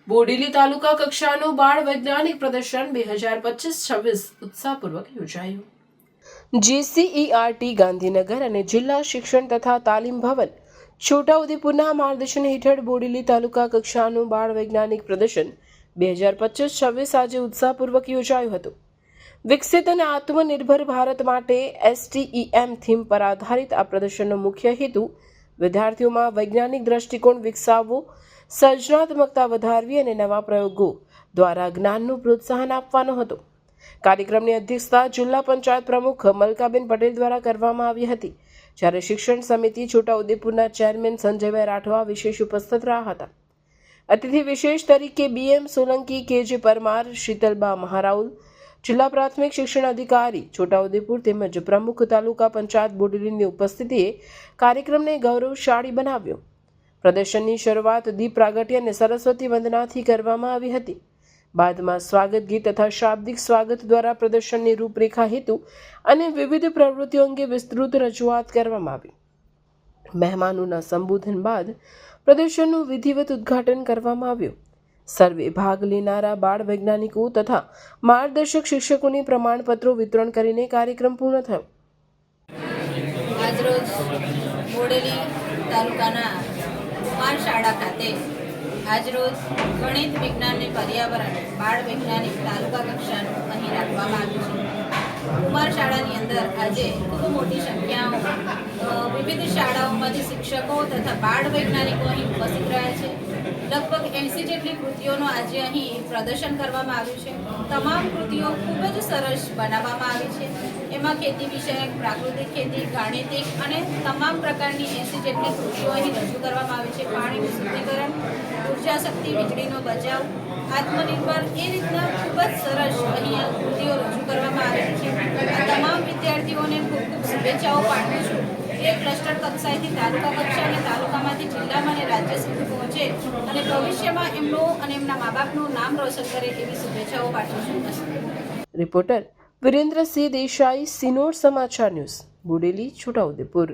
બોડેલી તાલુકા કક્ષાનું બાળ વૈજ્ઞાનિક પ્રદર્શન 2025-26 ઉત્સાહપૂર્વક યોજાયું। JCERT ગાંધીનગર અને જિલ્લા શિક્ષણ તથા તાલીમ ભવન છોટાઉદેપુરના માર્ગદર્શન હેઠળ બોડેલી તાલુકા કક્ષાનું બાળ વૈજ્ઞાનિક પ્રદર્શન 2025-26 આજે ઉત્સાહપૂર્વક યોજાયું હતું। વિકસિત અને આત્મનિર્ભર ભારત માટે STEM થીમ પર આધારિત આ પ્રદર્શનનો મુખ્ય હેતુ વિદ્યાર્થીઓમાં વૈજ્ઞાનિક દ્રષ્ટિકોણ વિકસાવવો, સર્જનાત્મકતા વધારવી અને નવા પ્રયોગો દ્વારા જ્ઞાનનું પ્રોત્સાહન આપવાનો હતો। કાર્યક્રમની અધ્યક્ષતા જિલ્લા પંચાયત પ્રમુખ મલકાબેન પટેલ દ્વારા કરવામાં આવી હતી, જ્યારે શિક્ષણ સમિતિ છોટાઉદેપુરના ચેરમેન સંજયભાઈ રાઠવા વિશેષ ઉપસ્થિત રહ્યા હતા। અતિથિ વિશેષ તરીકે BM સોલંકી, KJ પરમાર, શીતલબા મહારાઉલ, જિલ્લા પ્રાથમિક શિક્ષણ અધિકારી છોટાઉદેપુર તેમજ પ્રમુખ તાલુકા પંચાયત બોડેલીની ઉપસ્થિતિએ કાર્યક્રમને ગૌરવશાળી બનાવ્યો। પ્રદર્શનની શરૂઆત દીપ પ્રાગટ્ય અને સરસ્વતી વંદનાથી કરવામાં આવી હતી। બાદમાં સ્વાગત ગીત તથા શાબ્દિક સ્વાગત દ્વારા પ્રદર્શનની રૂપરેખા, હેતુ અને વિવિધ પ્રવૃત્તિઓ અંગે વિસ્તૃત રજૂઆત કરવામાં આવી। મહેમાનોના સંબોધન બાદ પ્રદર્શનનું વિધિવત ઉદ્ઘાટન કરવામાં આવ્યું। સર્વે ભાગ લેનારા બાળ વૈજ્ઞાનિકો તથા માર્ગદર્શક શિક્ષકોને પ્રમાણપત્રો વિતરણ કરીને કાર્યક્રમ પૂર્ણ થયો। આજરોજ બોડેલી તાલુકાના કુમાર શાળા ખાતે આજરોજ ગણિત, વિજ્ઞાન અને પર્યાવરણ બાળ વૈજ્ઞાનિક તાલુકા કક્ષાનું અહીં રાખવામાં આવ્યું છે। કુમાર શાળાની અંદર આજે ખૂબ મોટી સંખ્યામાં વિવિધ શાળાઓમાંથી શિક્ષકો તથા બાળ વૈજ્ઞાનિકો અહીં ઉપસ્થિત રહ્યા છે। લગભગ 80 જેટલી કૃતિઓનું આજે અહીં પ્રદર્શન કરવામાં આવ્યું છે। તમામ કૃતિઓ ખૂબ જ સરસ બનાવવામાં આવી છે। એમાં ખેતી વિષયક, પ્રાકૃતિક ખેતી, ગાણિતિક અને તમામ પ્રકારની 80 જેટલી કૃતિઓ અહીં રજૂ કરવામાં આવી છે। પાણીનું શુદ્ધિકરણ, ઉર્જા શક્તિ, વીજળીનો બચાવ, આત્મનિર્ભર, એ રીતના ખૂબ જ સરસ અહીં કૃતિઓ રજૂ કરવામાં આવી છે। આ તમામ વિદ્યાર્થીઓને ખૂબ ખૂબ શુભેચ્છાઓ પાઠવું છું। એ ક્લસ્ટર કક્ષાએથી તાલુકા કક્ષા અને તાલુકામાંથી જિલ્લામાં અને રાજ્ય સુધી પહોંચે અને ભવિષ્યમાં એમનું અને એમના મા બાપનું નામ રોશન કરે એવી શુભેચ્છાઓ પાઠવું છું। રિપોર્ટર વિરેન્દ્રસિંહ દેસાઈ, સિનોર સમાચાર ન્યૂઝ, બોડેલી, છોટાઉદેપુર।